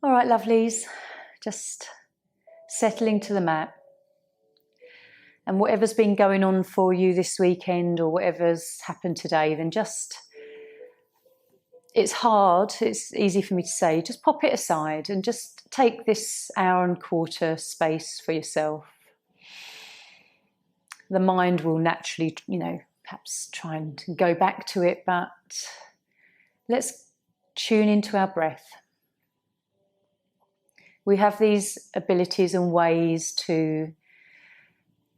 All right, lovelies, just settling to the mat. And whatever's been going on for you this weekend or whatever's happened today, then it's hard, it's easy for me to say, just pop it aside and just take this hour and quarter space for yourself. The mind will naturally, perhaps try and go back to it, but let's tune into our breath. We have these abilities and ways to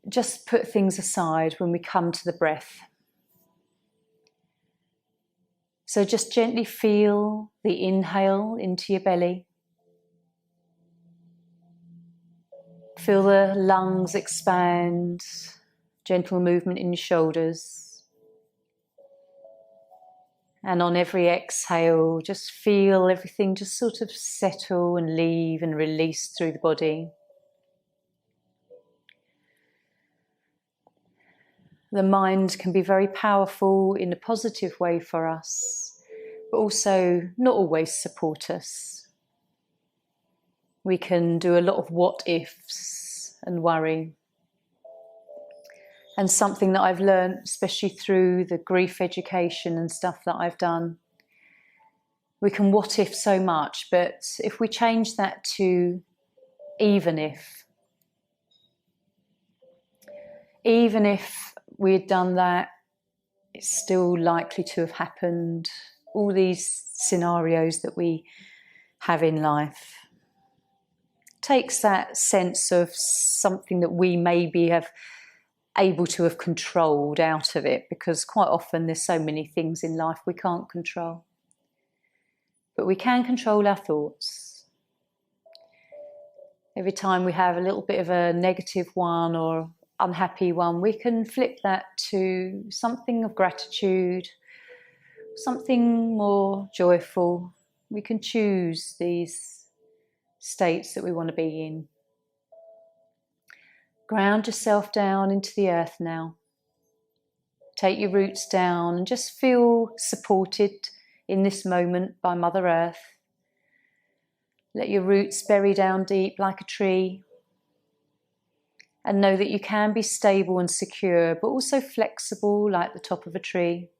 just put things aside when we come to the breath. So just gently feel the inhale into your belly. Feel the lungs expand, gentle movement in your shoulders. And on every exhale, just feel everything just sort of settle and leave and release through the body. The mind can be very powerful in a positive way for us, but also not always support us. We can do a lot of what ifs and worry. And something that I've learned, especially through the grief education and stuff that I've done, we can what if so much, but if we change that to even if we had done that, it's still likely to have happened. All these scenarios that we have in life takes that sense of something that we maybe have able to have controlled out of it, because quite often there's so many things in life we can't control. But we can control our thoughts. Every time we have a little bit of a negative one or unhappy one, we can flip that to something of gratitude, something more joyful. We can choose these states that we want to be in. Ground yourself down into the earth now. Take your roots down and just feel supported in this moment by Mother Earth. Let your roots bury down deep like a tree. And know that you can be stable and secure, but also flexible like the top of a tree.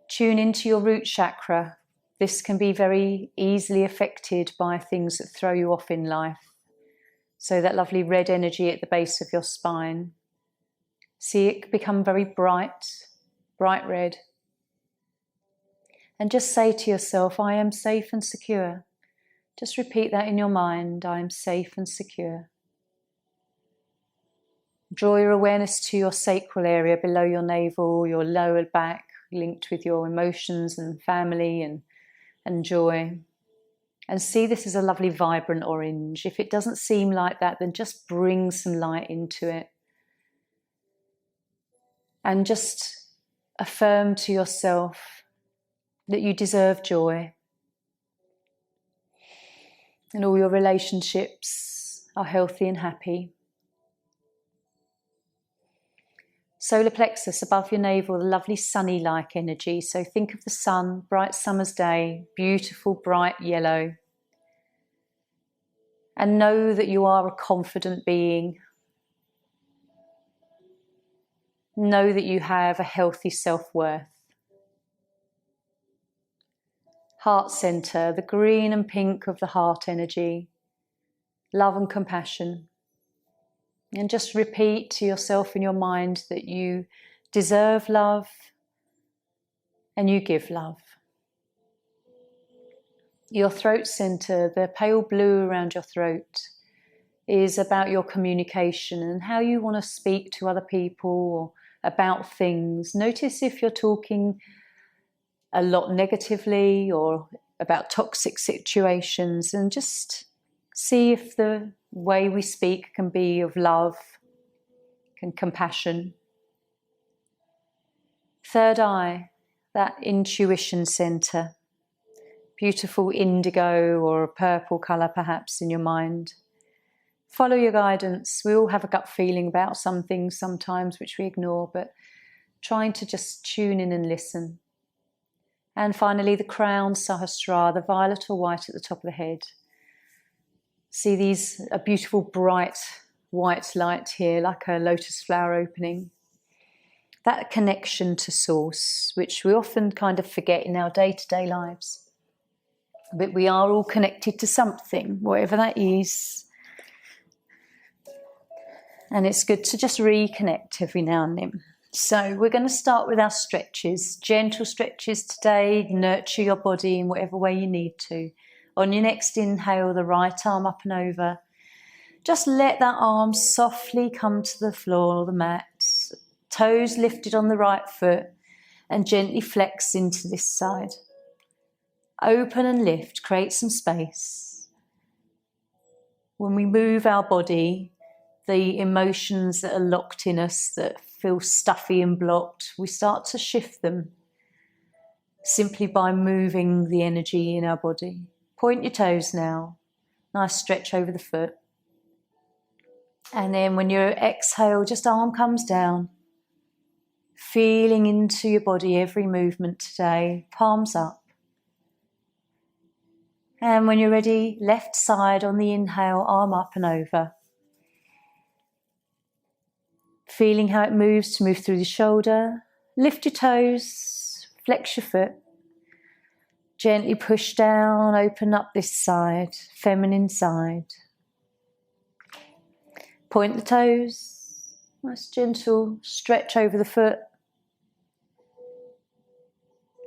Tune into your root chakra. This can be very easily affected by things that throw you off in life. So that lovely red energy at the base of your spine. See it become very bright, bright red. And just say to yourself, I am safe and secure. Just repeat that in your mind, I am safe and secure. Draw your awareness to your sacral area below your navel, your lower back, linked with your emotions and family and joy. And see this as a lovely vibrant orange. If it doesn't seem like that, then just bring some light into it. And just affirm to yourself that you deserve joy. And all your relationships are healthy and happy. Solar plexus above your navel, the lovely sunny-like energy. So think of the sun, bright summer's day, beautiful bright yellow. And know that you are a confident being. Know that you have a healthy self-worth. Heart center, the green and pink of the heart energy, love and compassion. And just repeat to yourself in your mind that you deserve love and you give love. Your throat center, the pale blue around your throat, is about your communication and how you want to speak to other people or about things. Notice if you're talking a lot negatively or about toxic situations, and just see if the way we speak can be of love and compassion. Third eye, that intuition center, beautiful indigo or a purple colour perhaps in your mind. Follow your guidance. We all have a gut feeling about some things sometimes which we ignore, but trying to just tune in and listen. And finally, the crown Sahasrara, the violet or white at the top of the head. See a beautiful bright white light here, like a lotus flower opening. That connection to source, which we often kind of forget in our day-to-day lives. But we are all connected to something, whatever that is. And it's good to just reconnect every now and then. So we're going to start with our stretches, gentle stretches today. Nurture your body in whatever way you need to. On your next inhale, the right arm up and over. Just let that arm softly come to the floor or the mat. Toes lifted on the right foot and gently flex into this side. Open and lift, create some space. When we move our body, the emotions that are locked in us that feel stuffy and blocked, we start to shift them simply by moving the energy in our body. Point your toes now. Nice stretch over the foot. And then when you exhale, just arm comes down. Feeling into your body every movement today. Palms up. And when you're ready, left side on the inhale, arm up and over. Feeling how it moves to move through the shoulder. Lift your toes, flex your foot. Gently push down, open up this side, feminine side. Point the toes. Nice gentle stretch over the foot.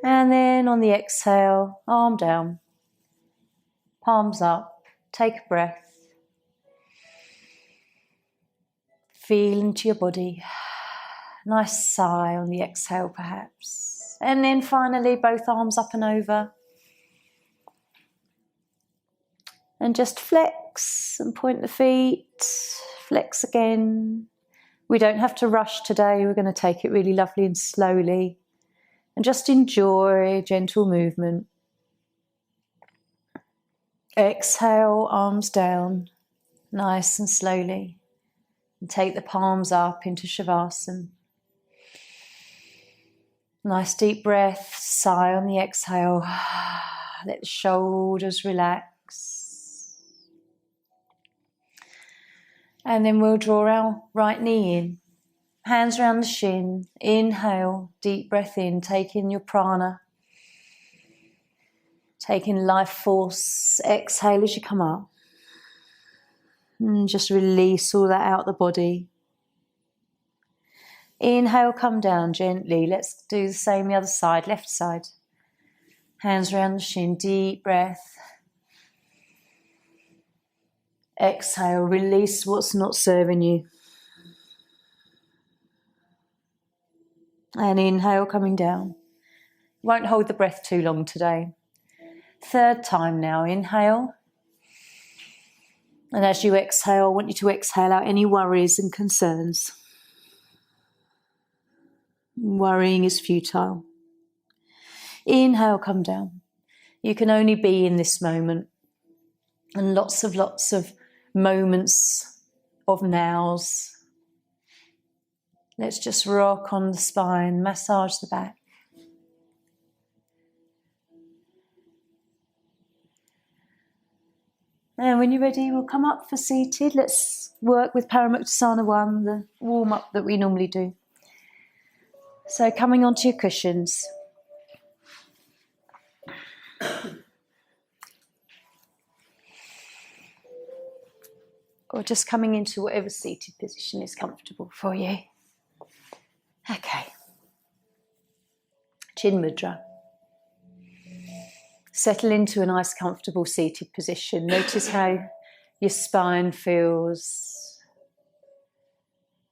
And then on the exhale, arm down. Palms up. Take a breath. Feel into your body. Nice sigh on the exhale perhaps. And then finally both arms up and over. And just flex and point the feet. Flex again. We don't have to rush today. We're going to take it really lovely and slowly. And just enjoy gentle movement. Exhale, arms down. Nice and slowly. And take the palms up into Shavasana. Nice deep breath, sigh on the exhale. Let the shoulders relax. And then we'll draw our right knee in. Hands around the shin. Inhale, deep breath in, take in your prana. Take in life force. Exhale as you come up. And just release all that out the body. Inhale, come down gently. Let's do the same the other side, left side. Hands around the shin, deep breath. Exhale, release what's not serving you. And inhale, coming down. Won't hold the breath too long today. Third time now, inhale. And as you exhale, I want you to exhale out any worries and concerns. Worrying is futile. Inhale, come down. You can only be in this moment. And lots of moments of nows. Let's just rock on the spine, massage the back. And when you're ready, we'll come up for seated. Let's work with Paramuktasana 1, the warm-up that we normally do. So coming onto your cushions. Or just coming into whatever seated position is comfortable for you. Okay. Chin Mudra. Settle into a nice comfortable seated position. Notice how your spine feels.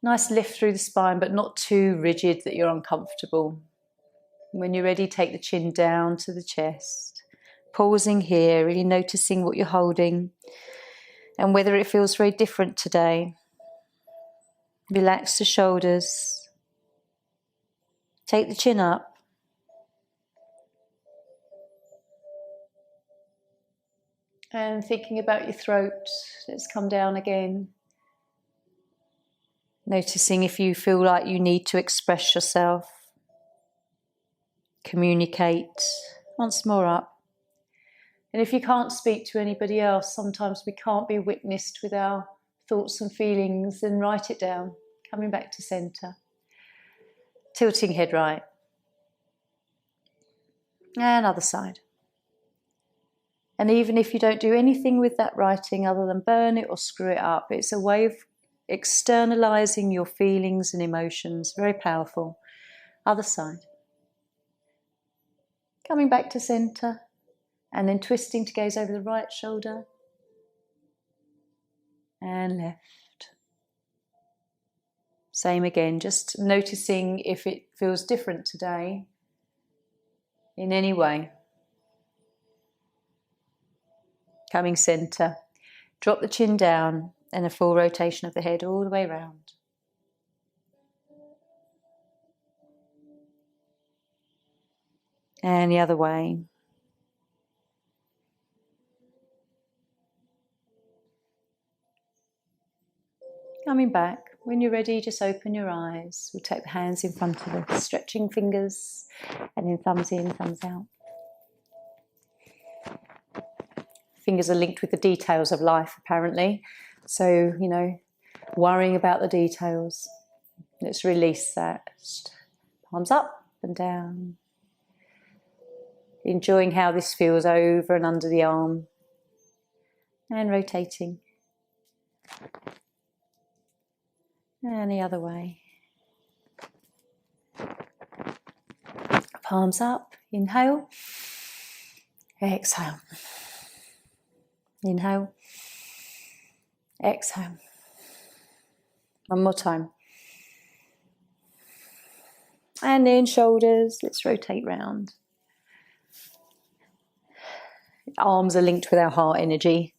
Nice lift through the spine, but not too rigid that you're uncomfortable. When you're ready, take the chin down to the chest. Pausing here, really noticing what you're holding and whether it feels very different today. Relax the shoulders. Take the chin up. And thinking about your throat, let's come down again. Noticing if you feel like you need to express yourself. communicate. Once more up. And if you can't speak to anybody else, sometimes we can't be witnessed with our thoughts and feelings, then write it down. Coming back to centre. Tilting head right. And other side. And even if you don't do anything with that writing other than burn it or screw it up, it's a way of externalizing your feelings and emotions. Very powerful. Other side. Coming back to centre. And then twisting to gaze over the right shoulder. And left. Same again, just noticing if it feels different today in any way. Coming centre. Drop the chin down and a full rotation of the head all the way round. And the other way. Coming back. When you're ready, just open your eyes. We'll take the hands in front of us, stretching fingers, and then thumbs in, thumbs out. Fingers are linked with the details of life, apparently. So, worrying about the details. Let's release that. Just palms up and down. Enjoying how this feels over and under the arm. And rotating. And the other way. Palms up. Inhale. Exhale. Inhale. Exhale. One more time. And then shoulders. Let's rotate round. Arms are linked with our heart energy.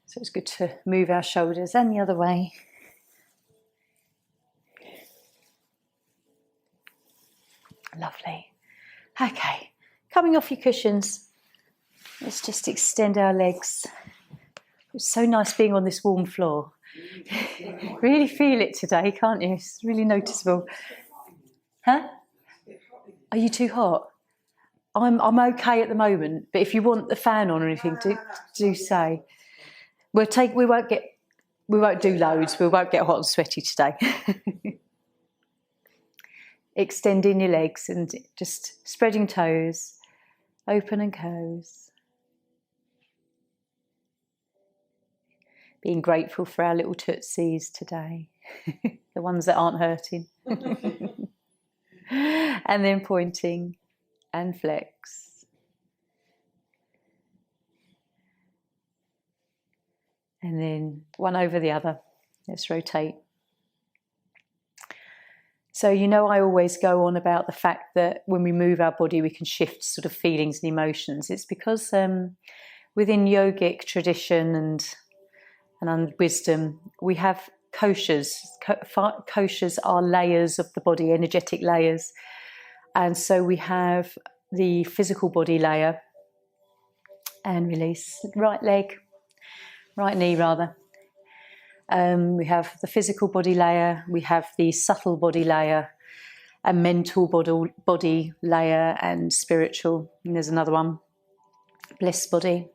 So it's good to move our shoulders and the other way. Lovely. Okay, coming off your cushions, let's just extend our legs. It's so nice being on this warm floor. Really feel it today, can't you? It's really noticeable. Huh? Are you too hot? I'm okay at the moment, but if you want the fan on or anything, do say. We won't do loads. We won't get hot and sweaty today. Extending your legs and just spreading toes, open and close. Being grateful for our little tootsies today, the ones that aren't hurting. And then pointing and flex. And then one over the other. Let's rotate. So I always go on about the fact that when we move our body, we can shift sort of feelings and emotions. It's because within yogic tradition and wisdom, we have koshas. Koshas are layers of the body, energetic layers. And so we have the physical body layer. And release. Right knee rather. We have the physical body layer, we have the subtle body layer, a mental body layer, and spiritual. And there's another one, bliss body.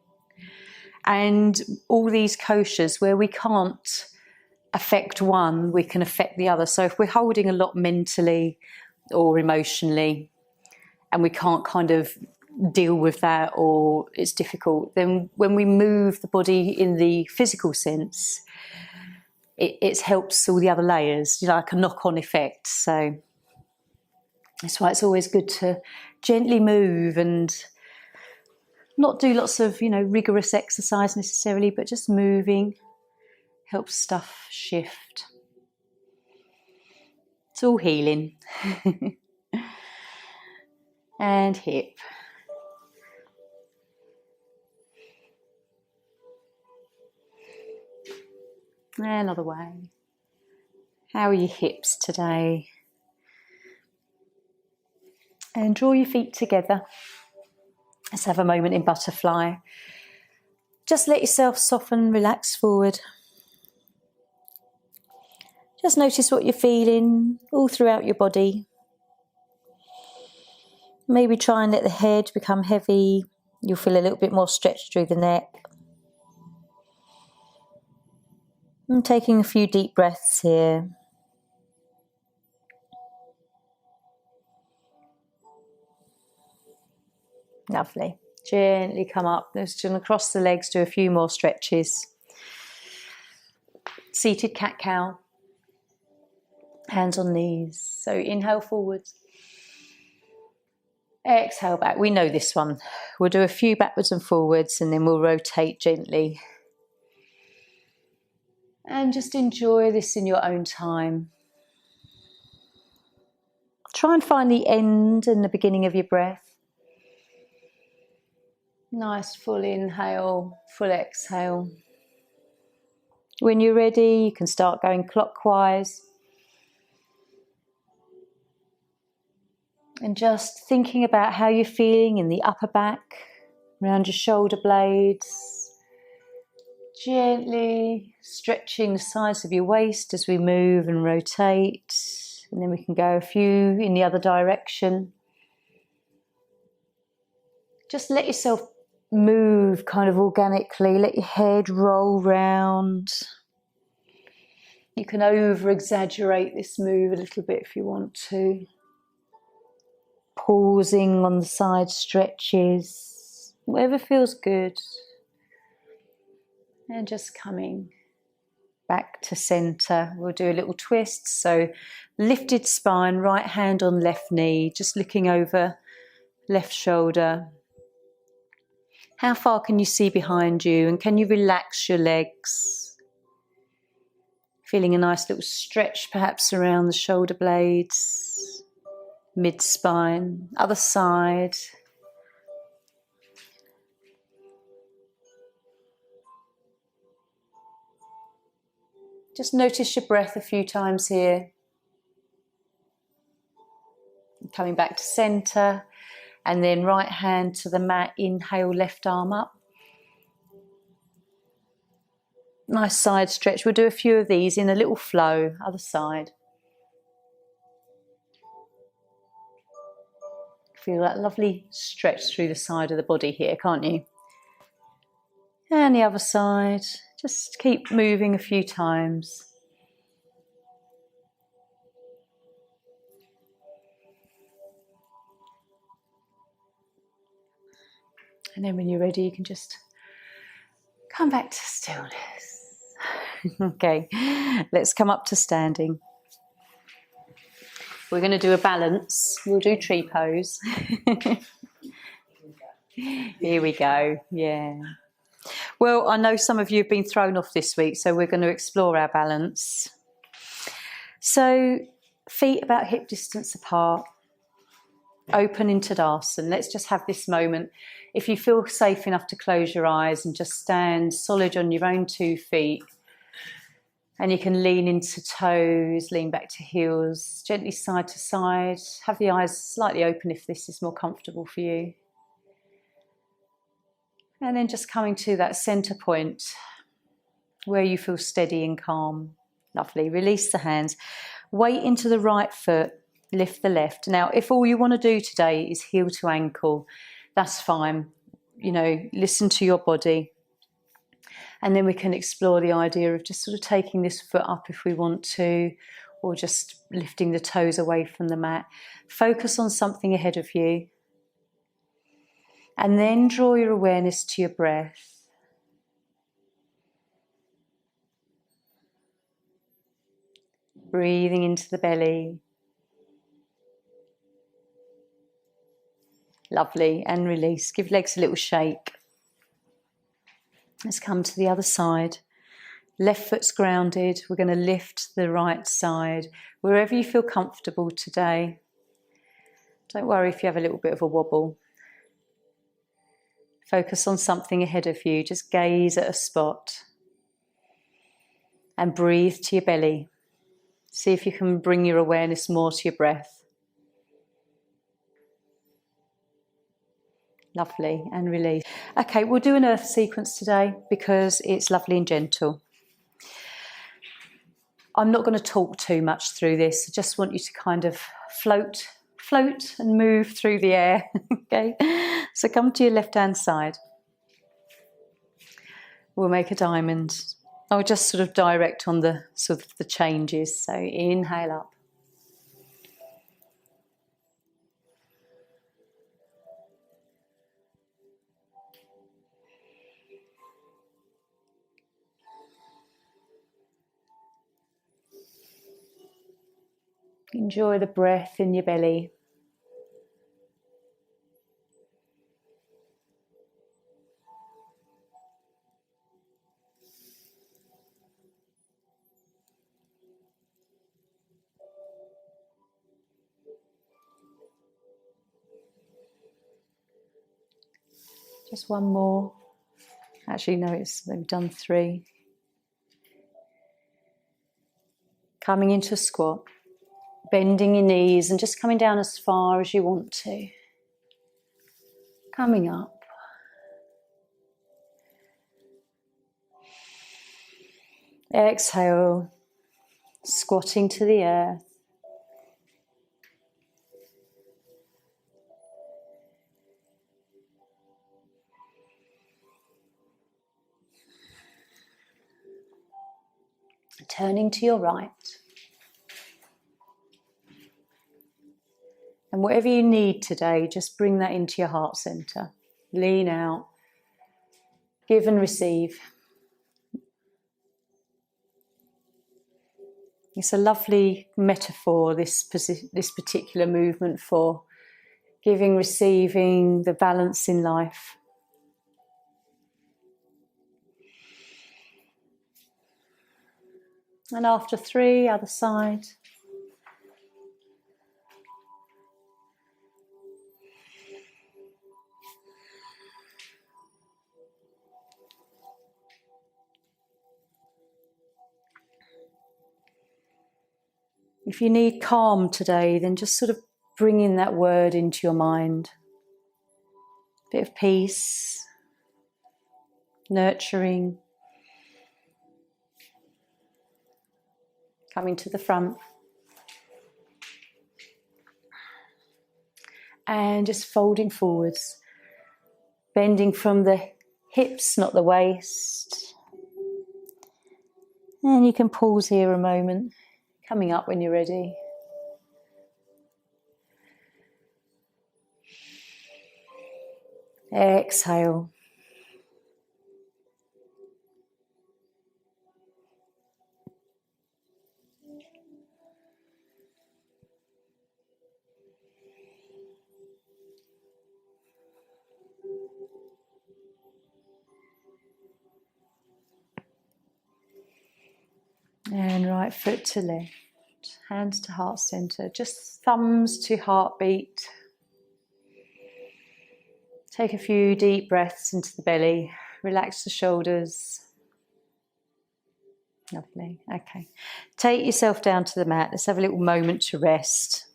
And all these koshas, where we can't affect one, we can affect the other. So if we're holding a lot mentally or emotionally, and we can't kind of deal with that, or it's difficult, then when we move the body in the physical sense, it helps all the other layers, like a knock-on effect. So that's why it's always good to gently move and not do lots of rigorous exercise necessarily, but just moving helps stuff shift. It's all healing. And hip. Another way. How are your hips today? And draw your feet together. Let's have a moment in butterfly. Just let yourself soften, relax forward. Just notice what you're feeling all throughout your body. Maybe try and let the head become heavy. You'll feel a little bit more stretch through the neck. And taking a few deep breaths here. Lovely. Gently come up. Just across the legs, do a few more stretches. Seated cat-cow. Hands on knees. So inhale forwards. Exhale back. We know this one. We'll do a few backwards and forwards and then we'll rotate gently. And just enjoy this in your own time. Try and find the end and the beginning of your breath. Nice full inhale, full exhale. When you're ready, you can start going clockwise. And just thinking about how you're feeling in the upper back, around your shoulder blades. Gently stretching the sides of your waist as we move and rotate. And then we can go a few in the other direction. Just let yourself move kind of organically. Let your head roll round. You can over-exaggerate this move a little bit if you want to. Pausing on the side stretches. Whatever feels good. And just coming back to centre. We'll do a little twist. So lifted spine, right hand on left knee. Just looking over left shoulder. How far can you see behind you, and can you relax your legs? Feeling a nice little stretch perhaps around the shoulder blades, mid-spine, other side. Just notice your breath a few times here. Coming back to centre. And then right hand to the mat, inhale, left arm up. Nice side stretch. We'll do a few of these in a little flow, other side. Feel that lovely stretch through the side of the body here, can't you? And the other side. Just keep moving a few times. And then when you're ready, you can just come back to stillness. Okay, let's come up to standing. We're going to do a balance. We'll do tree pose. Here we go. Yeah. Well, I know some of you have been thrown off this week, so we're going to explore our balance. So, feet about hip distance apart. Open into Tadasana. Let's just have this moment. If you feel safe enough to close your eyes and just stand solid on your own 2 feet. And you can lean into toes, lean back to heels, gently side to side. Have the eyes slightly open if this is more comfortable for you. And then just coming to that centre point where you feel steady and calm. Lovely. Release the hands. Weight into the right foot. Lift the left. Now, if all you want to do today is heel to ankle, that's fine. You know, listen to your body. And then we can explore the idea of just sort of taking this foot up if we want to, or just lifting the toes away from the mat. Focus on something ahead of you. And then draw your awareness to your breath. Breathing into the belly. Lovely, and release. Give legs a little shake. Let's come to the other side. Left foot's grounded. We're going to lift the right side. Wherever you feel comfortable today. Don't worry if you have a little bit of a wobble. Focus on something ahead of you. Just gaze at a spot. And breathe to your belly. See if you can bring your awareness more to your breath. Lovely, and release. Okay, we'll do an earth sequence today because it's lovely and gentle. I'm not going to talk too much through this. I just want you to kind of float float and move through the air. Okay, so come to your left-hand side. We'll make a diamond. I'll just sort of direct on the sort of the changes. So inhale up. Enjoy the breath in your belly. Just one more. Actually, no, we've done 3. Coming into a squat, bending your knees and just coming down as far as you want to. Coming up. Exhale, squatting to the earth. Turning to your right. And whatever you need today, just bring that into your heart center. Lean out. Give and receive. It's a lovely metaphor, this particular movement, for giving, receiving, the balance in life. And after 3, other side. If you need calm today, then just sort of bring in that word into your mind. A bit of peace, nurturing. Coming to the front. And just folding forwards. Bending from the hips, not the waist. And you can pause here a moment. Coming up when you're ready. Exhale. And right foot to left, hands to heart center, just thumbs to heartbeat. Take a few deep breaths into the belly, relax the shoulders. Lovely, okay. Take yourself down to the mat, let's have a little moment to rest.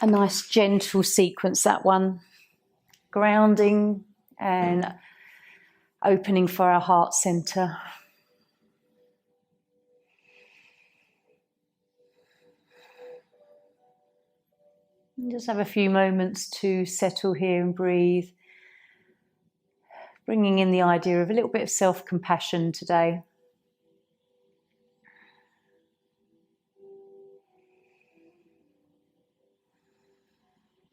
A nice gentle sequence, that one. Grounding and opening for our heart center. And just have a few moments to settle here and breathe. Bringing in the idea of a little bit of self-compassion today.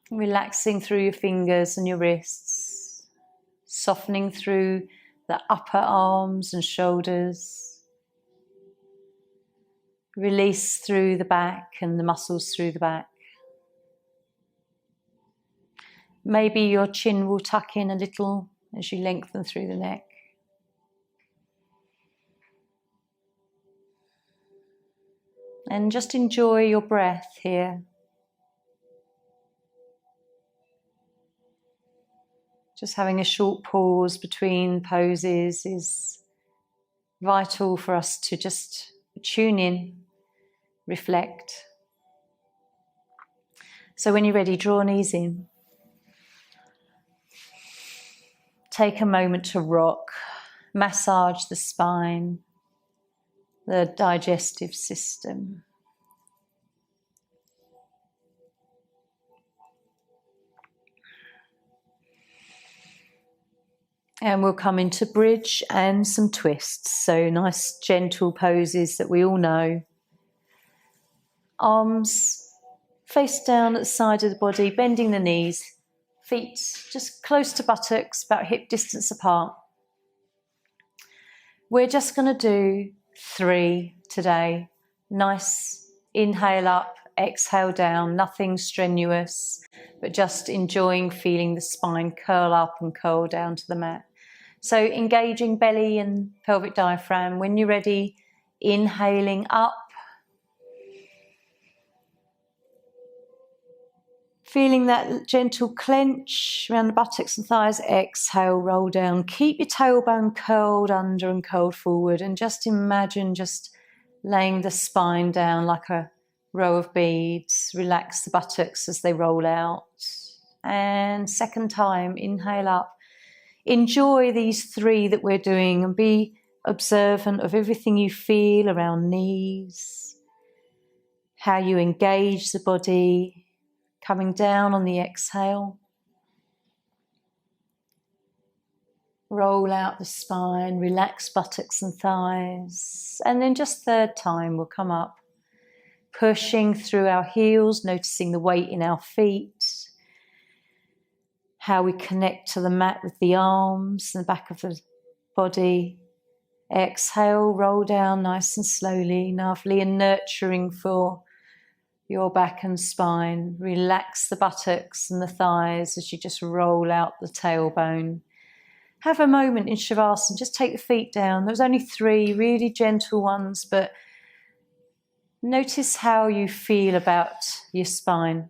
Relaxing through your fingers and your wrists. Softening through the upper arms and shoulders. Release through the back and the muscles through the back. Maybe your chin will tuck in a little as you lengthen through the neck. And just enjoy your breath here. Just having a short pause between poses is vital for us to just tune in, reflect. So when you're ready, draw knees in. Take a moment to rock, massage the spine, the digestive system. And we'll come into bridge and some twists. So nice gentle poses that we all know. Arms face down at the side of the body, bending the knees. Feet just close to buttocks, about hip distance apart. We're just going to do 3 today. Nice inhale up, exhale down, nothing strenuous, but just enjoying feeling the spine curl up and curl down to the mat. So engaging belly and pelvic diaphragm. When you're ready, inhaling up. Feeling that gentle clench around the buttocks and thighs. Exhale, roll down. Keep your tailbone curled under and curled forward. And just imagine just laying the spine down like a row of beads. Relax the buttocks as they roll out. And second time, inhale up. Enjoy these 3 that we're doing and be observant of everything you feel around knees, how you engage the body, coming down on the exhale. Roll out the spine, relax buttocks and thighs. And then just third time, we'll come up, pushing through our heels, noticing the weight in our feet, how we connect to the mat with the arms and the back of the body. Exhale, roll down nice and slowly, lovely and nurturing for your back and spine. Relax the buttocks and the thighs as you just roll out the tailbone. Have a moment in Shavasana, just take the feet down. There's only 3 really gentle ones, but notice how you feel about your spine.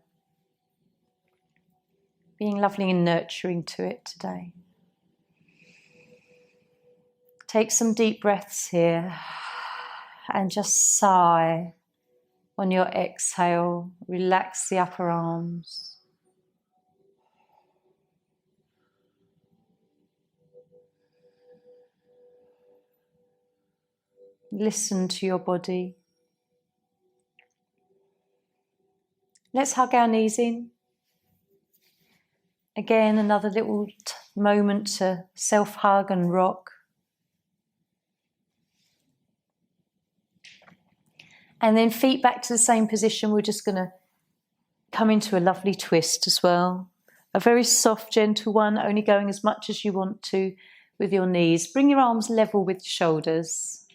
Being lovely and nurturing to it today. Take some deep breaths here and just sigh on your exhale. Relax the upper arms. Listen to your body. Let's hug our knees in. Again, another little moment to self-hug and rock. And then feet back to the same position. We're just going to come into a lovely twist as well. A very soft, gentle one, only going as much as you want to with your knees. Bring your arms level with your shoulders.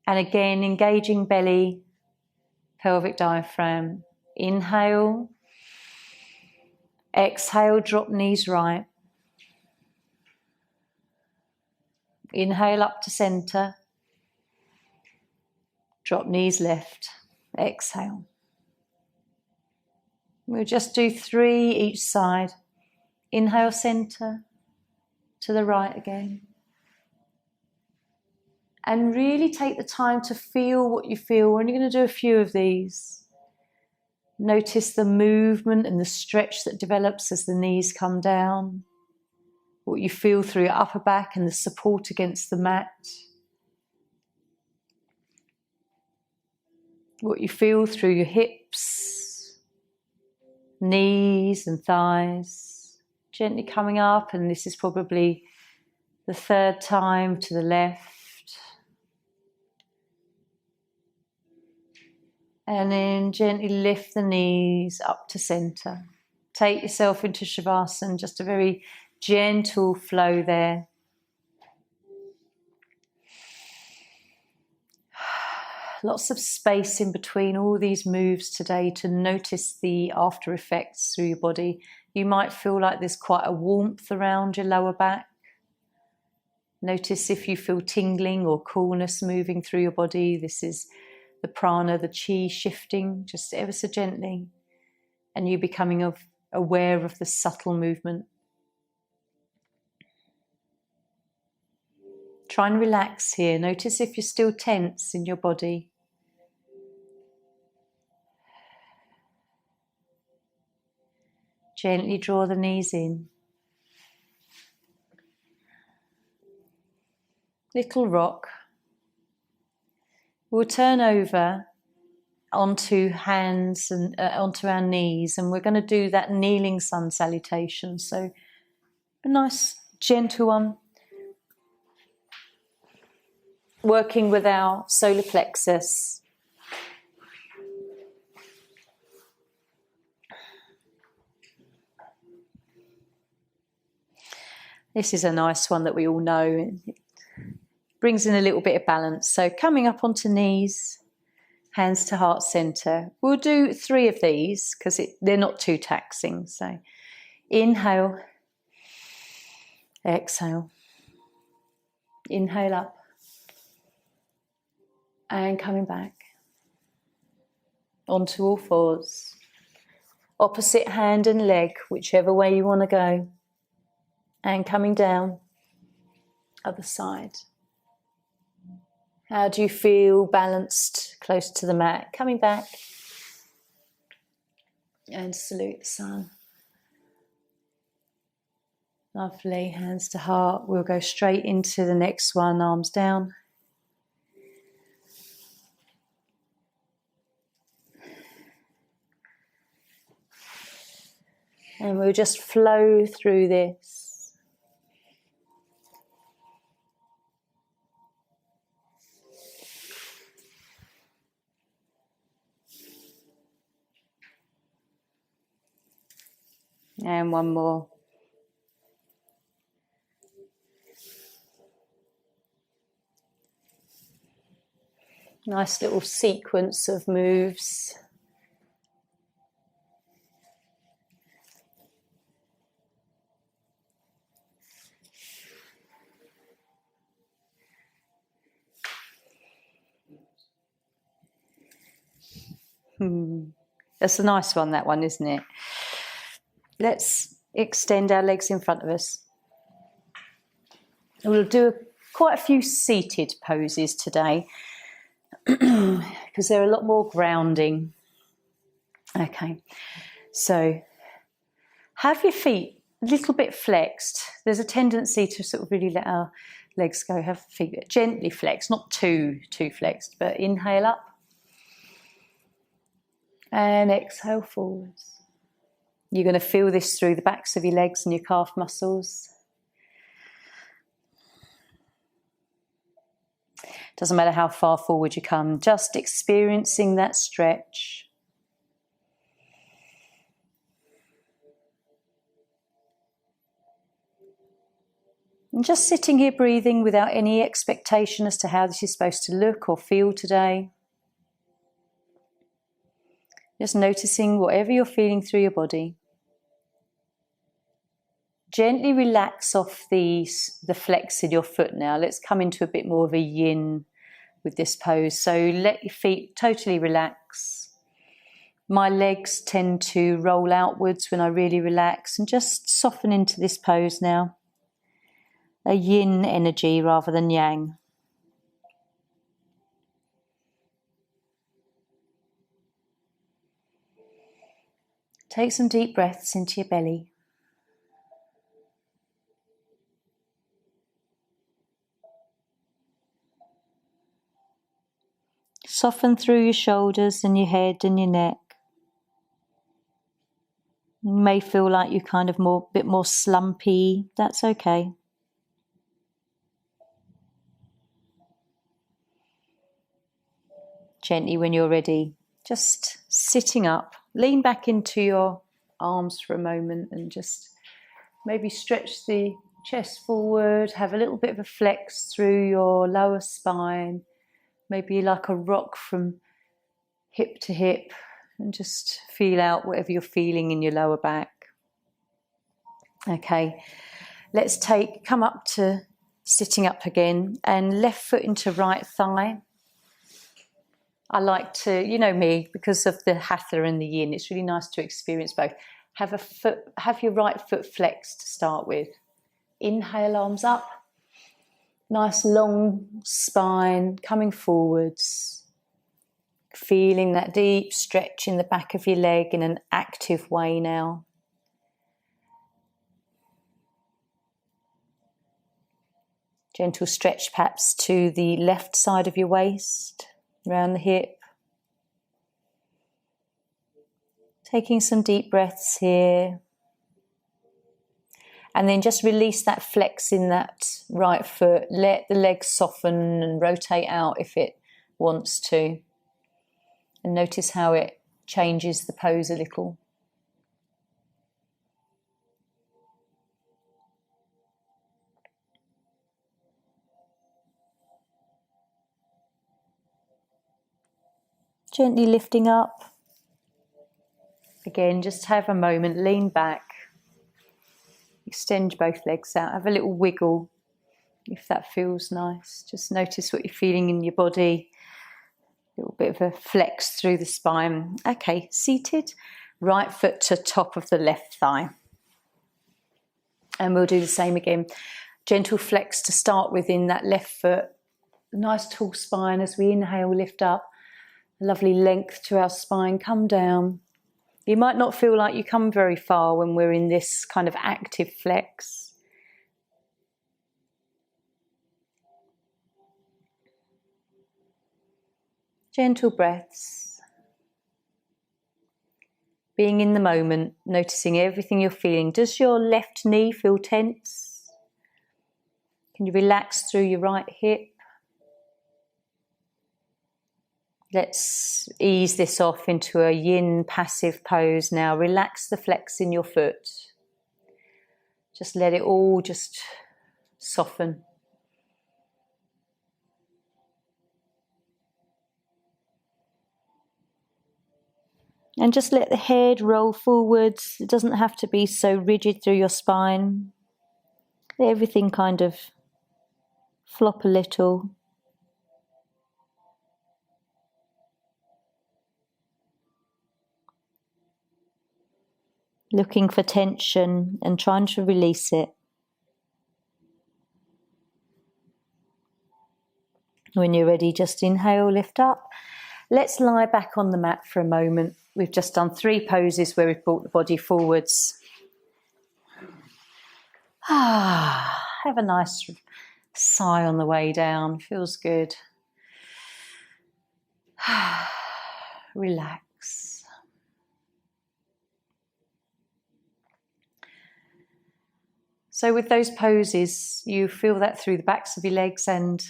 And again, engaging belly, pelvic diaphragm. Inhale. Exhale, drop knees right. Inhale up to center. Drop knees left. Exhale. We'll just do 3 each side. Inhale, center. To the right again. And really take the time to feel what you feel. We're only going to do a few of these. Notice the movement and the stretch that develops as the knees come down. What you feel through your upper back and the support against the mat. What you feel through your hips, knees and thighs. Gently coming up, and this is probably the 3rd time to the left. And then gently lift the knees up to center. Take yourself into Shavasana, just a very gentle flow there. Lots of space in between all these moves today to notice the after effects through your body. You might feel like there's quite a warmth around your lower back. Notice if you feel tingling or coolness moving through your body. This is the prana, the chi shifting just ever so gently, and you becoming aware of the subtle movement. Try and relax here. Notice if you're still tense in your body. Gently draw the knees in. Little rock. We'll turn over onto hands and onto our knees, and we're going to do that kneeling sun salutation. So a nice gentle one, working with our solar plexus. This is a nice one that we all know. It brings in a little bit of balance. So coming up onto knees, hands to heart center. We'll do 3 of these because they're not too taxing. So inhale, exhale, inhale up, and coming back onto all fours. Opposite hand and leg, whichever way you want to go. And coming down, other side. How do you feel? Balanced, close to the mat. Coming back. And salute the sun. Lovely, hands to heart. We'll go straight into the next one, arms down. And we'll just flow through this. And one more. Nice little sequence of moves. That's a nice one, that one, isn't it? Let's extend our legs in front of us. We'll do quite a few seated poses today because they're a lot more grounding. Okay, so have your feet a little bit flexed. There's a tendency to sort of really let our legs go. Have feet gently flexed, not too flexed, but inhale up and exhale forwards. You're going to feel this through the backs of your legs and your calf muscles. Doesn't matter how far forward you come, just experiencing that stretch. And just sitting here breathing without any expectation as to how this is supposed to look or feel today. Just noticing whatever you're feeling through your body. Gently relax off the flex in your foot now. Let's come into a bit more of a yin with this pose. So let your feet totally relax. My legs tend to roll outwards when I really relax, and just soften into this pose now. A yin energy rather than yang. Take some deep breaths into your belly. Soften through your shoulders and your head and your neck. You may feel like you're kind of bit more slumpy. That's okay. Gently, when you're ready, just sitting up. Lean back into your arms for a moment and just maybe stretch the chest forward. Have a little bit of a flex through your lower spine. Maybe like a rock from hip to hip, and just feel out whatever you're feeling in your lower back. Okay, let's come up to sitting up again, and left foot into right thigh. I like to, you know me, because of the Hatha and the yin, it's really nice to experience both. Have your right foot flexed to start with. Inhale, arms up. Nice long spine coming forwards. Feeling that deep stretch in the back of your leg in an active way now. Gentle stretch perhaps to the left side of your waist. around the hip. Taking some deep breaths here. And then just release that flex in that right foot. Let the legs soften and rotate out if it wants to. And notice how it changes the pose a little. Gently lifting up. Again, just have a moment, lean back. Extend both legs out, have a little wiggle if that feels nice. Just notice what you're feeling in your body. A little bit of a flex through the spine. Okay, seated, right foot to top of the left thigh. And we'll do the same again. Gentle flex to start with in that left foot. Nice tall spine as we inhale, lift up. Lovely length to our spine, come down. You might not feel like you come very far when we're in this kind of active flex. Gentle breaths. Being in the moment, noticing everything you're feeling. Does your left knee feel tense? Can you relax through your right hip? Let's ease this off into a yin passive pose now. Relax the flex in your foot. Just let it all just soften. And just let the head roll forwards. It doesn't have to be so rigid through your spine. Let everything kind of flop a little. Looking for tension and trying to release it. When you're ready, just inhale, lift up. Let's lie back on the mat for a moment. We've just done 3 poses where we've brought the body forwards. Have a nice sigh on the way down. Feels good. Relax. So with those poses, you feel that through the backs of your legs and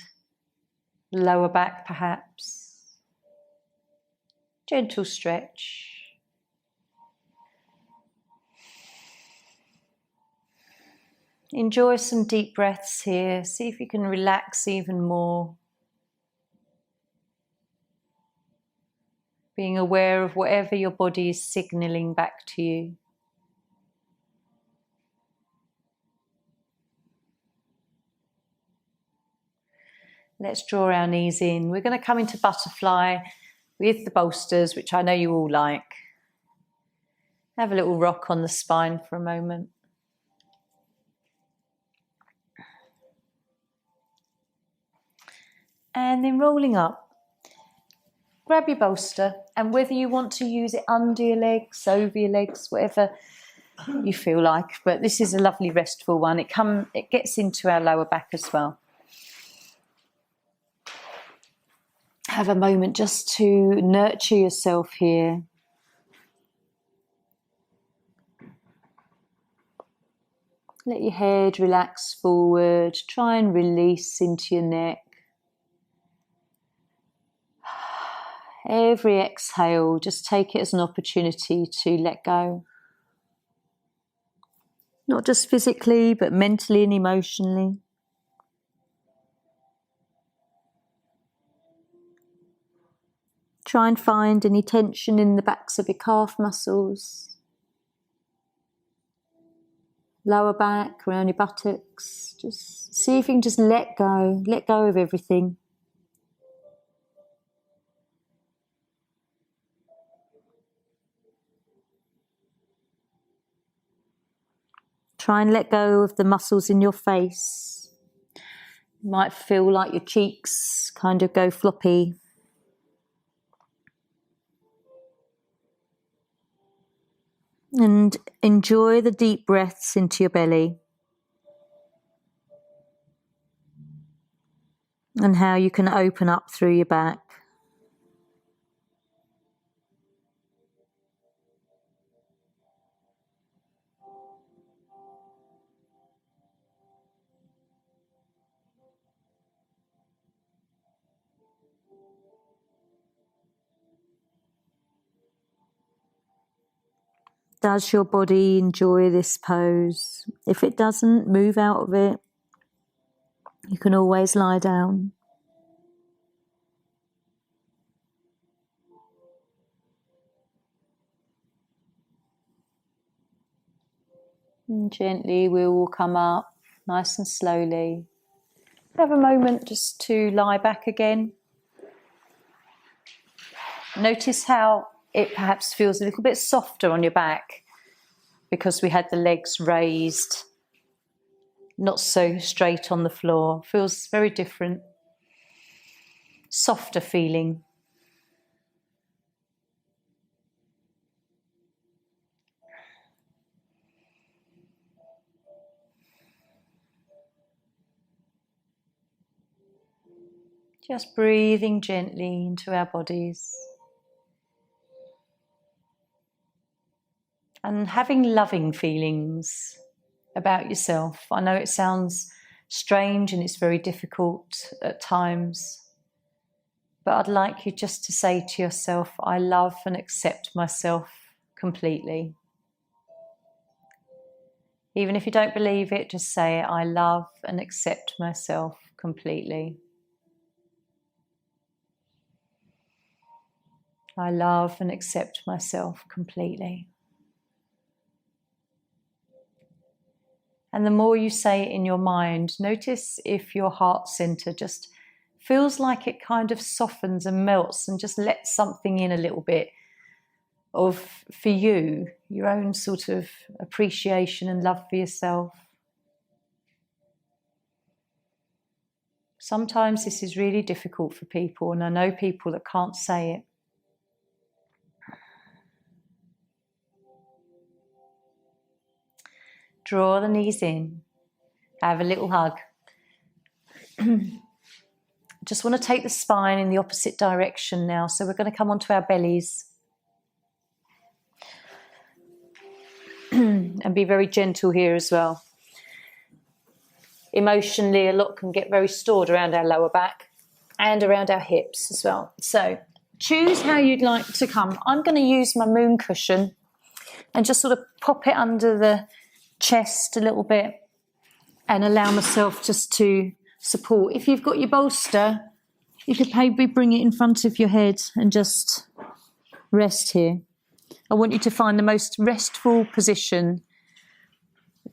lower back perhaps. Gentle stretch. Enjoy some deep breaths here. See if you can relax even more. Being aware of whatever your body is signalling back to you. Let's draw our knees in. We're going to come into butterfly with the bolsters, which I know you all like. Have a little rock on the spine for a moment. And then rolling up. Grab your bolster, and whether you want to use it under your legs, over your legs, whatever you feel like. But this is a lovely restful one. It gets into our lower back as well. Have a moment just to nurture yourself here. Let your head relax forward. Try and release into your neck. Every exhale, just take it as an opportunity to let go. Not just physically, but mentally and emotionally. Try and find any tension in the backs of your calf muscles, lower back, around your buttocks. Just see if you can just let go of everything. Try and let go of the muscles in your face. You might feel like your cheeks kind of go floppy. And enjoy the deep breaths into your belly. And how you can open up through your back. Does your body enjoy this pose? If it doesn't, move out of it. You can always lie down. And gently we will come up, nice and slowly. Have a moment just to lie back again. Notice how it perhaps feels a little bit softer on your back because we had the legs raised, not so straight on the floor. Feels very different, softer feeling. Just breathing gently into our bodies. And having loving feelings about yourself. I know it sounds strange and it's very difficult at times, but I'd like you just to say to yourself, I love and accept myself completely. Even if you don't believe it, just say it, I love and accept myself completely. I love and accept myself completely. And the more you say it in your mind, notice if your heart center just feels like it kind of softens and melts and just lets something in a little bit of, for you, your own sort of appreciation and love for yourself. Sometimes this is really difficult for people, and I know people that can't say it. Draw the knees in. Have a little hug. Just want to take the spine in the opposite direction now. So we're going to come onto our bellies. And be very gentle here as well. Emotionally, a lot can get very stored around our lower back and around our hips as well. So choose how you'd like to come. I'm going to use my moon cushion and just sort of pop it under the chest a little bit and allow myself just to support. If you've got your bolster, you could maybe bring it in front of your head and just rest here. I want you to find the most restful position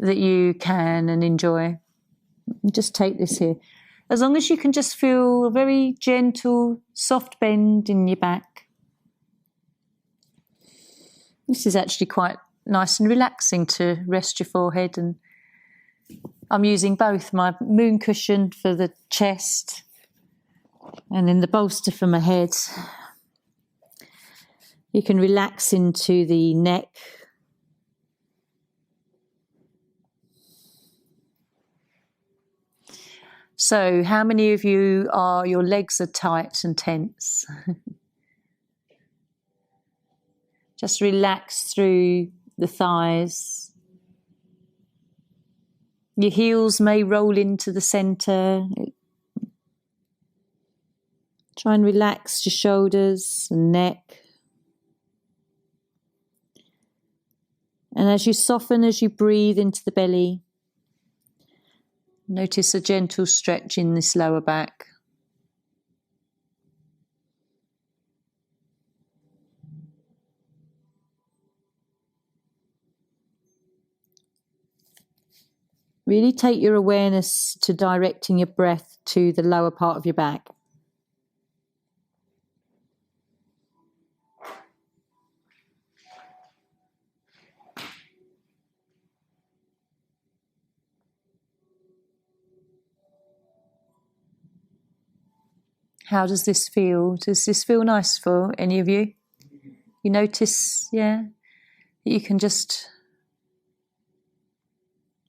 that you can and enjoy. Just take this here. As long as you can just feel a very gentle, soft bend in your back. This is actually quite nice and relaxing to rest your forehead, and I'm using both my moon cushion for the chest and then the bolster for my head. You can relax into the neck. So how many of you your legs are tight and tense? Just relax through the thighs. Your heels may roll into the centre. Try and relax your shoulders and neck. And as you soften, as you breathe into the belly, notice a gentle stretch in this lower back. Really take your awareness to directing your breath to the lower part of your back. How does this feel? Does this feel nice for any of you? You notice, that you can just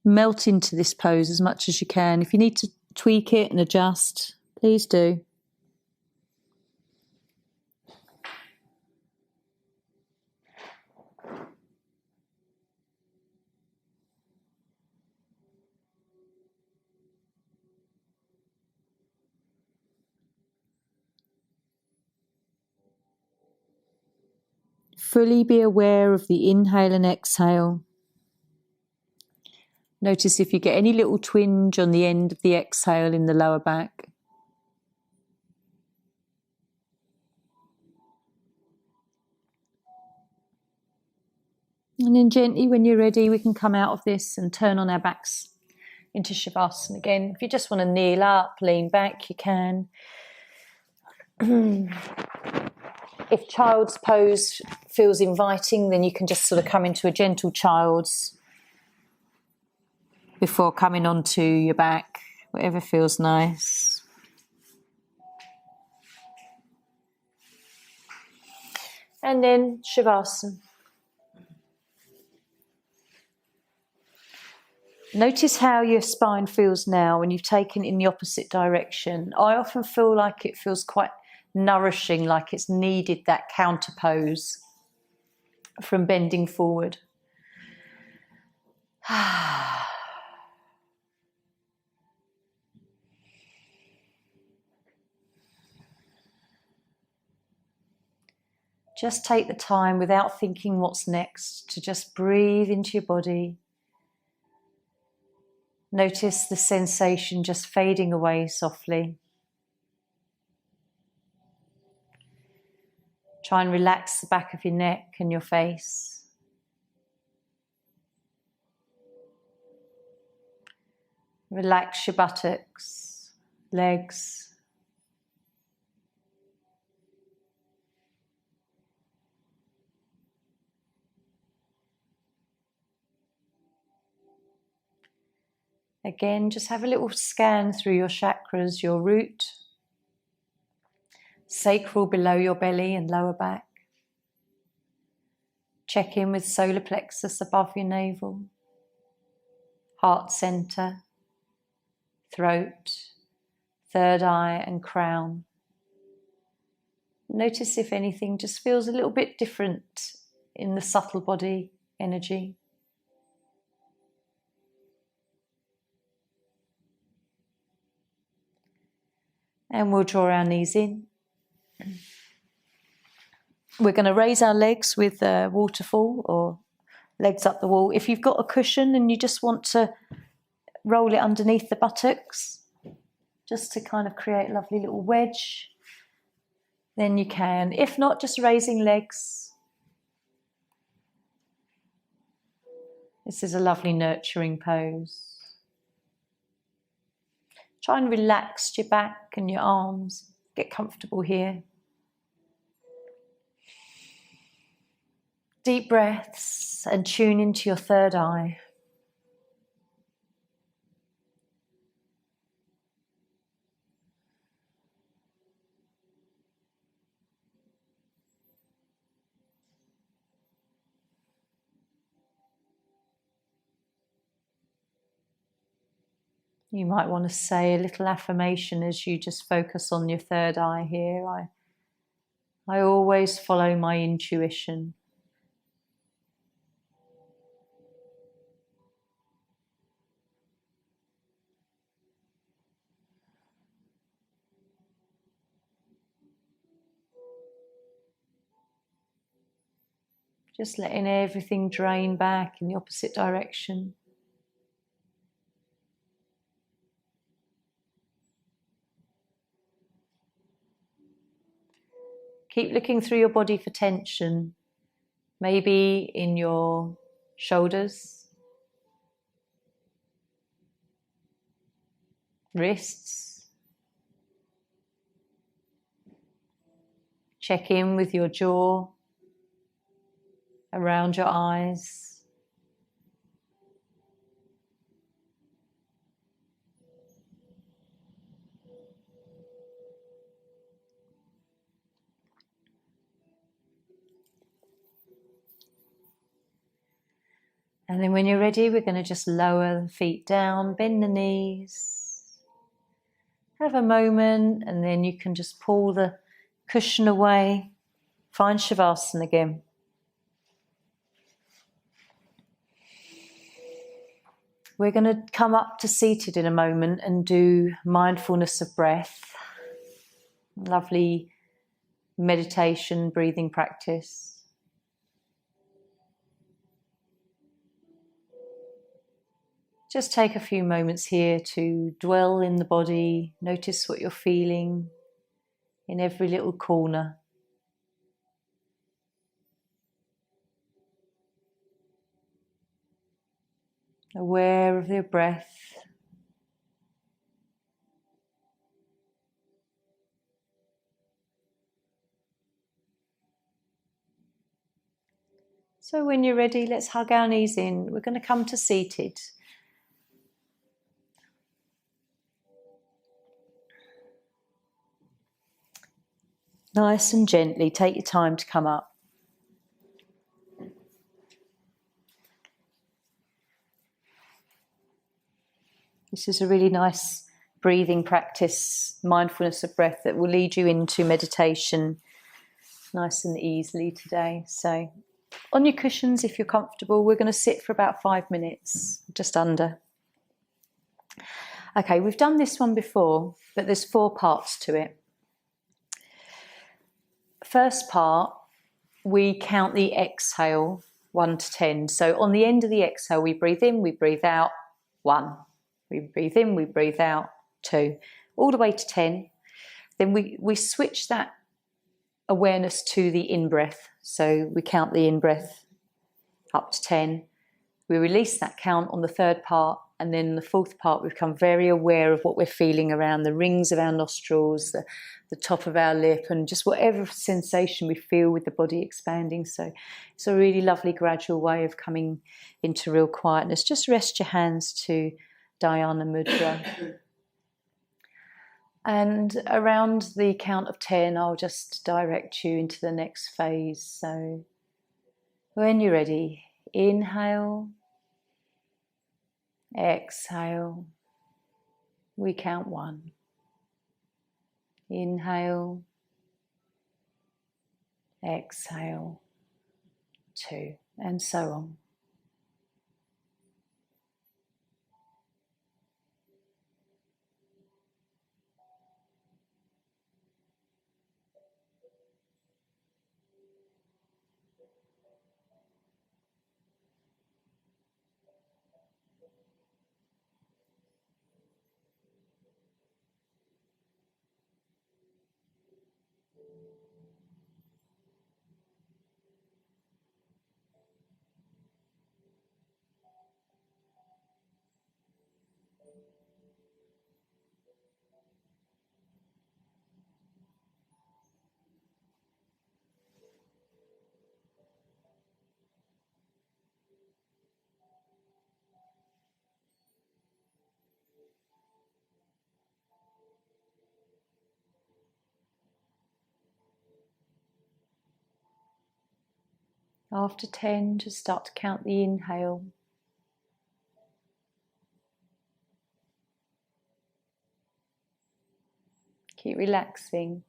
melt into this pose as much as you can. If you need to tweak it and adjust, please do. Fully be aware of the inhale and exhale. Notice if you get any little twinge on the end of the exhale in the lower back. And then gently, when you're ready, we can come out of this and turn on our backs into Shavasana again. If you just want to kneel up, lean back, you can. If child's pose feels inviting, then you can just sort of come into a gentle child's before coming onto your back, whatever feels nice. And then Shavasana. Notice how your spine feels now when you've taken it in the opposite direction. I often feel like it feels quite nourishing, like it's needed that counter pose from bending forward. Just take the time without thinking what's next to just breathe into your body. Notice the sensation just fading away softly. Try and relax the back of your neck and your face. Relax your buttocks, legs. Again, just have a little scan through your chakras, your root, sacral below your belly and lower back. Check in with solar plexus above your navel, heart center, throat, third eye and crown. Notice if anything just feels a little bit different in the subtle body energy. And we'll draw our knees in. We're going to raise our legs with a waterfall or legs up the wall. If you've got a cushion and you just want to roll it underneath the buttocks, just to kind of create a lovely little wedge, then you can. If not, just raising legs. This is a lovely nurturing pose. Try and relax your back and your arms. Get comfortable here. Deep breaths and tune into your third eye. You might want to say a little affirmation as you just focus on your third eye here. I always follow my intuition. Just letting everything drain back in the opposite direction. Keep looking through your body for tension, maybe in your shoulders, wrists. Check in with your jaw, around your eyes. And then when you're ready, we're going to just lower the feet down, bend the knees. Have a moment, and then you can just pull the cushion away. Find Shavasana again. We're going to come up to seated in a moment and do mindfulness of breath. Lovely meditation, breathing practice. Just take a few moments here to dwell in the body. Notice what you're feeling in every little corner. Aware of your breath. So when you're ready, let's hug our knees in. We're going to come to seated. Nice and gently, take your time to come up. This is a really nice breathing practice, mindfulness of breath that will lead you into meditation nice and easily today. So on your cushions, if you're comfortable, we're going to sit for about 5 minutes, just under. Okay, we've done this one before, but there's 4 parts to it. First part, we count the exhale 1 to 10. So on the end of the exhale, we breathe in, we breathe out, 1. We breathe in, we breathe out, 2. All the way to 10. Then we switch that awareness to the in-breath. So we count the in-breath up to 10. We release that count on the 3rd part, and then the 4th part we become very aware of what we're feeling around the rings of our nostrils, the top of our lip, and just whatever sensation we feel with the body expanding. So it's a really lovely gradual way of coming into real quietness. Just rest your hands to Dhyana Mudra. And around the count of 10, I'll just direct you into the next phase. So when you're ready, inhale, exhale, we count 1. Inhale, exhale, 2, and so on. After 10, just start to count the inhale. Keep relaxing.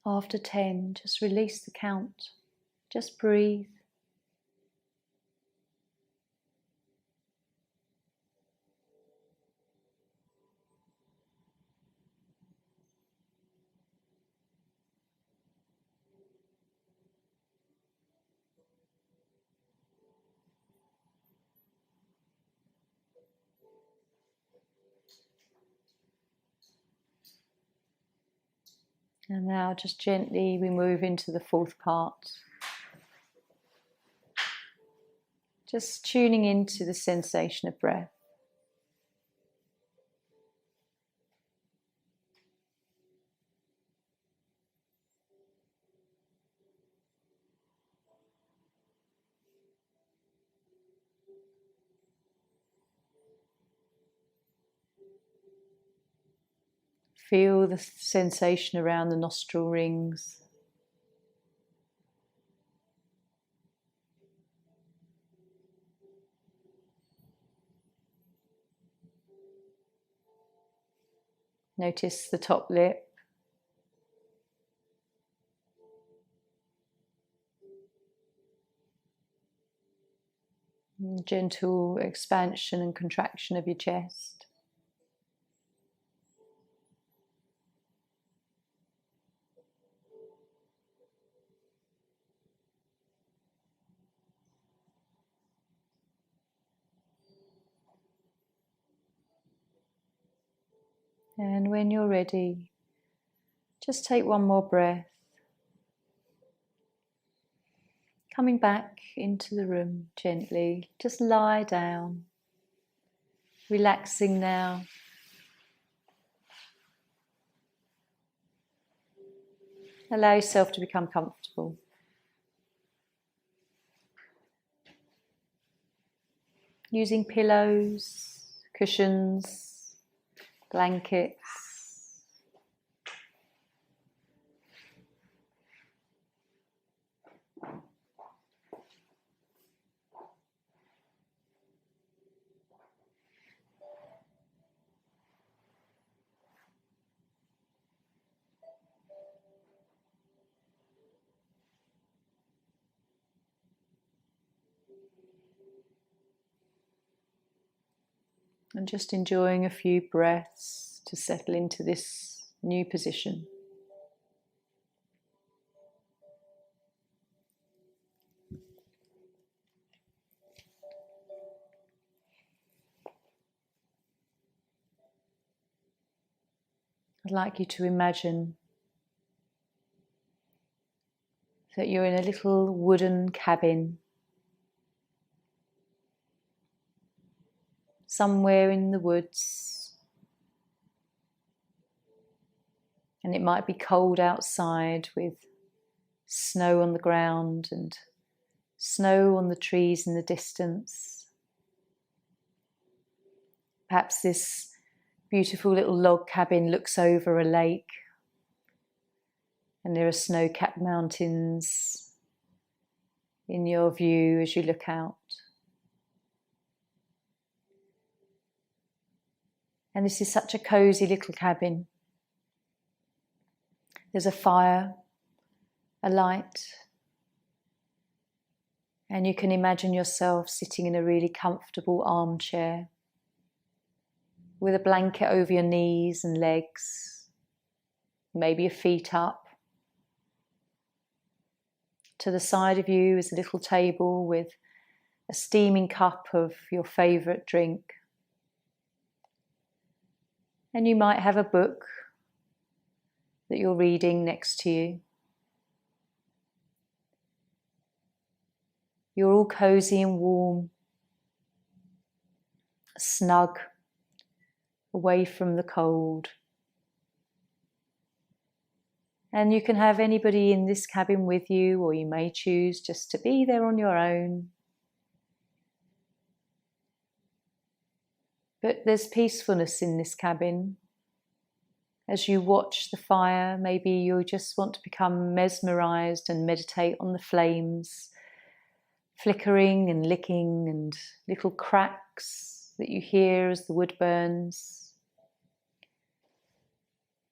After 10, just release the count. Just breathe. And now just gently we move into the fourth part. Just tuning into the sensation of breath. Feel the sensation around the nostril rings. Notice the top lip. Gentle expansion and contraction of your chest. And when you're ready, just take one more breath. Coming back into the room gently, just lie down, relaxing now. Allow yourself to become comfortable. Using pillows, cushions, blankets. And just enjoying a few breaths to settle into this new position. I'd like you to imagine that you're in a little wooden cabin somewhere in the woods, and it might be cold outside with snow on the ground and snow on the trees in the distance. Perhaps this beautiful little log cabin looks over a lake and there are snow-capped mountains in your view as you look out. And this is such a cosy little cabin. There's a fire, a light, and you can imagine yourself sitting in a really comfortable armchair with a blanket over your knees and legs, maybe your feet up. To the side of you is a little table with a steaming cup of your favourite drink. And you might have a book that you're reading next to you. You're all cosy and warm, snug, away from the cold. And you can have anybody in this cabin with you, or you may choose just to be there on your own. But there's peacefulness in this cabin. As you watch the fire, maybe you just want to become mesmerized and meditate on the flames, flickering and licking, and little cracks that you hear as the wood burns.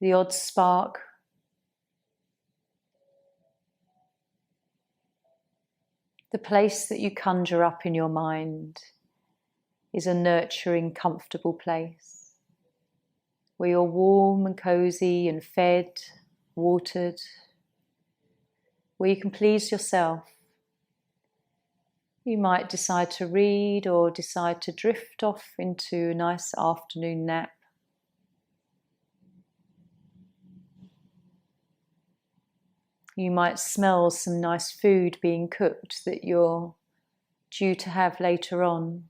The odd spark. The place that you conjure up in your mind is a nurturing, comfortable place where you're warm and cosy and fed, watered, where you can please yourself. You might decide to read or decide to drift off into a nice afternoon nap. You might smell some nice food being cooked that you're due to have later on,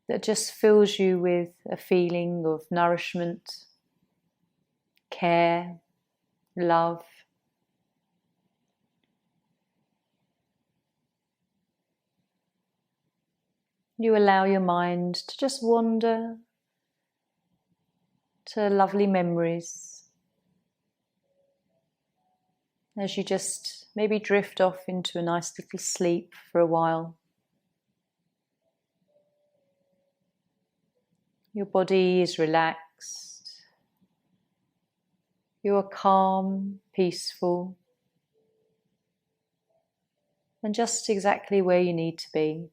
that just fills you with a feeling of nourishment, care, love. You allow your mind to just wander to lovely memories as you just maybe drift off into a nice little sleep for a while. Your body is relaxed. You are calm, peaceful, and just exactly where you need to be.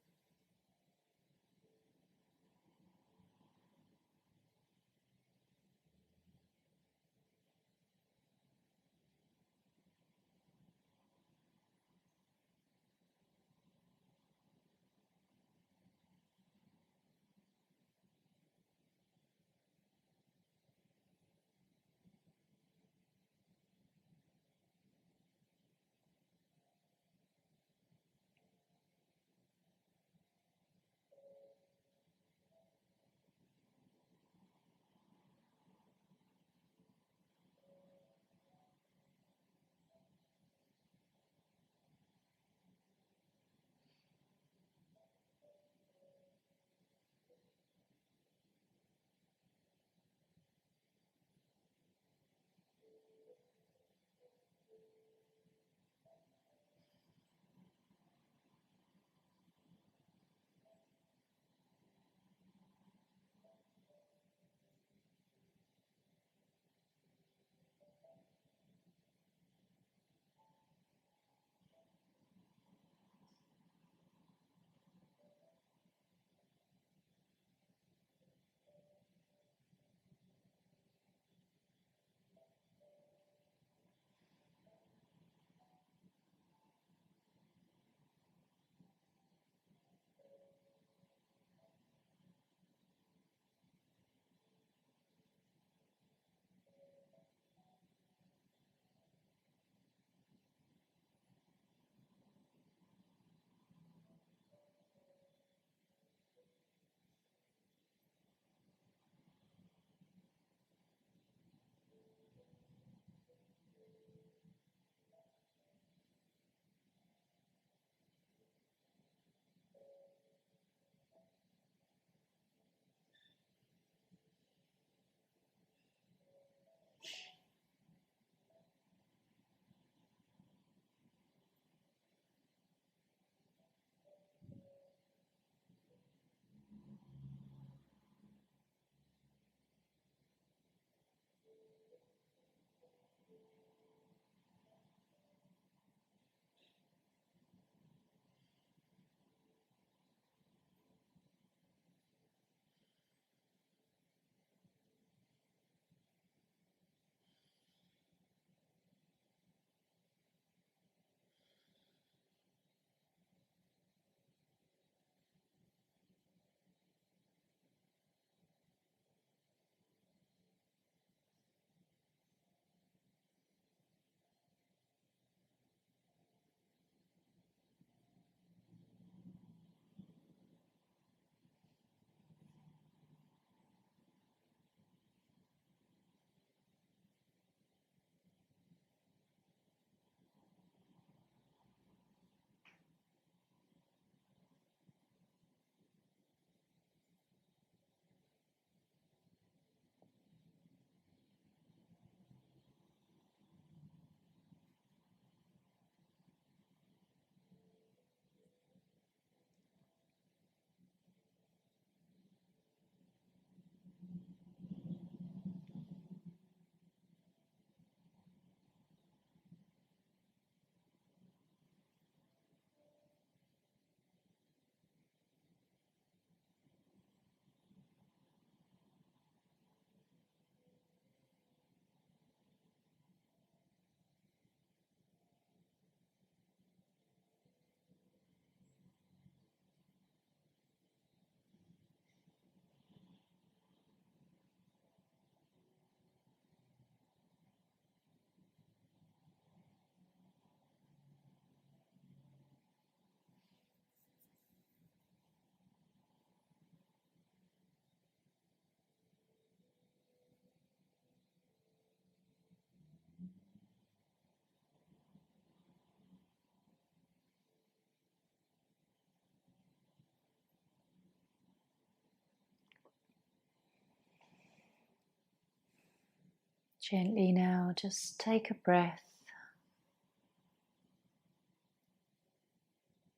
Gently now, just take a breath,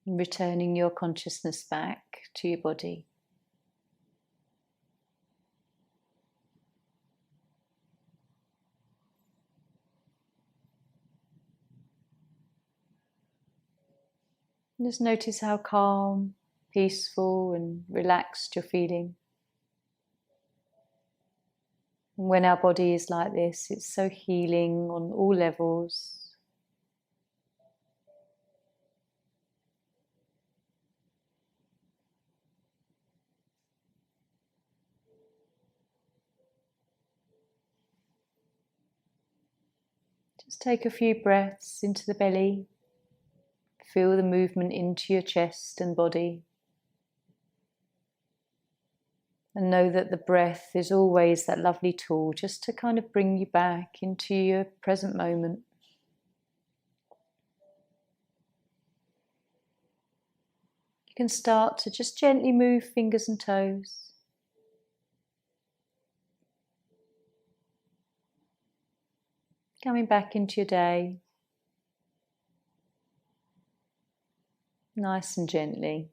returning your consciousness back to your body. Just notice how calm, peaceful and relaxed you're feeling. And when our body is like this, it's so healing on all levels. Just take a few breaths into the belly. Feel the movement into your chest and body. And know that the breath is always that lovely tool just to kind of bring you back into your present moment. You can start to just gently move fingers and toes. Coming back into your day. Nice and gently.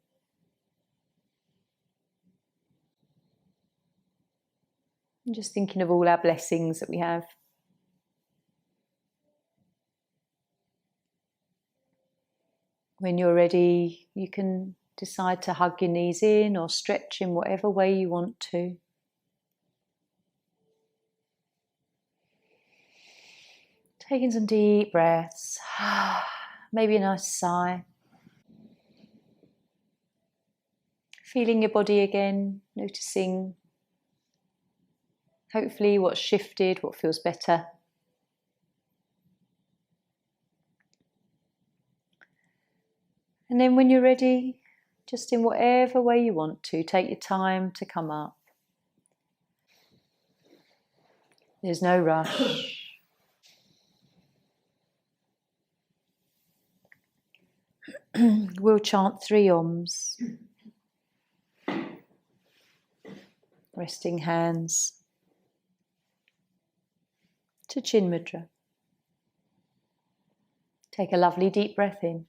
And just thinking of all our blessings that we have. When you're ready, you can decide to hug your knees in or stretch in whatever way you want to. Taking some deep breaths. Maybe a nice sigh. Feeling your body again, noticing hopefully what's shifted, what feels better. And then when you're ready, just in whatever way you want to, take your time to come up. There's no rush. We'll chant 3 Oms. Resting hands to Chin Mudra. Take a lovely deep breath in.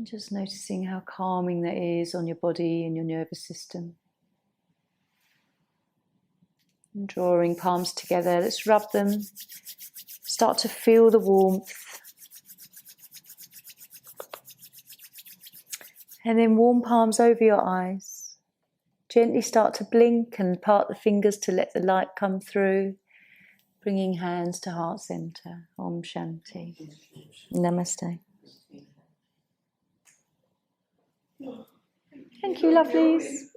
Just noticing how calming that is on your body and your nervous system. And drawing palms together, let's rub them. Start to feel the warmth. And then warm palms over your eyes. Gently start to blink and part the fingers to let the light come through. Bringing hands to heart center. Om Shanti. Namaste. Thank you, lovelies.